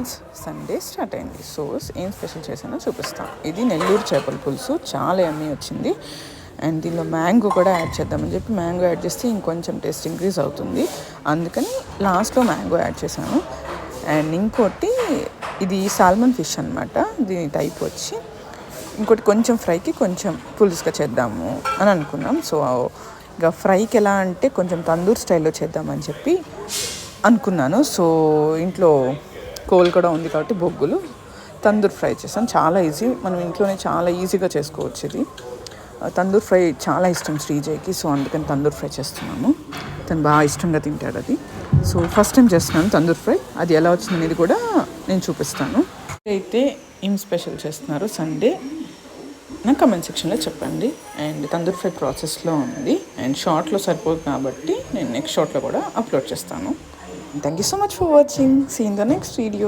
Girls, Sunday start అయింది. So ఏం special చేశానో చూపిస్తాను. ఇది నెల్లూరు చేపల పులుసు, చాలా యమ్మీ వచ్చింది. అండ్ దీనిలో మ్యాంగో కూడా యాడ్ చేద్దామని చెప్పి మ్యాంగో యాడ్ చేస్తే ఇంకొంచెం టేస్ట్ ఇంక్రీజ్ అవుతుంది. అందుకని లాస్ట్లో మ్యాంగో యాడ్ చేశాను. అండ్ ఇంకోటి ఇది సాల్మన్ ఫిష్ అనమాట. దీని టైప్ వచ్చి ఇంకోటి కొంచెం ఫ్రైకి కొంచెం పులుసుగా చేద్దాము అని అనుకున్నాం. సో ఇక ఫ్రైకి ఎలా అంటే కొంచెం తందూర్ స్టైల్లో చేద్దామని చెప్పి అనుకున్నాను. సో ఇంట్లో కోల్ కూడా ఉంది కాబట్టి బొగ్గులు తందూర్ ఫ్రై చేస్తాను. చాలా ఈజీ, మనం ఇంట్లోనే చాలా ఈజీగా చేసుకోవచ్చు. ఇది తందూర్ ఫ్రై చాలా ఇష్టం శ్రీజయ్కి. సో అందుకని తందూర్ ఫ్రై చేస్తున్నాము. తను బాగా ఇష్టంగా తింటాడు అది. సో ఫస్ట్ టైం చేస్తున్నాను తందూర్ ఫ్రై. అది ఎలా వచ్చిందనేది కూడా నేను చూపిస్తాను. అయితే ఏం స్పెషల్ చేస్తున్నారు సండే నా కమెంట్ సెక్షన్లో చెప్పండి. అండ్ తందూర్ ఫ్రై ప్రాసెస్లో ఉంది అండ్ షార్ట్లో సరిపోదు కాబట్టి నేను నెక్స్ట్ షార్ట్లో కూడా అప్లోడ్ చేస్తాను. Thank you so much for watching. See in the next video.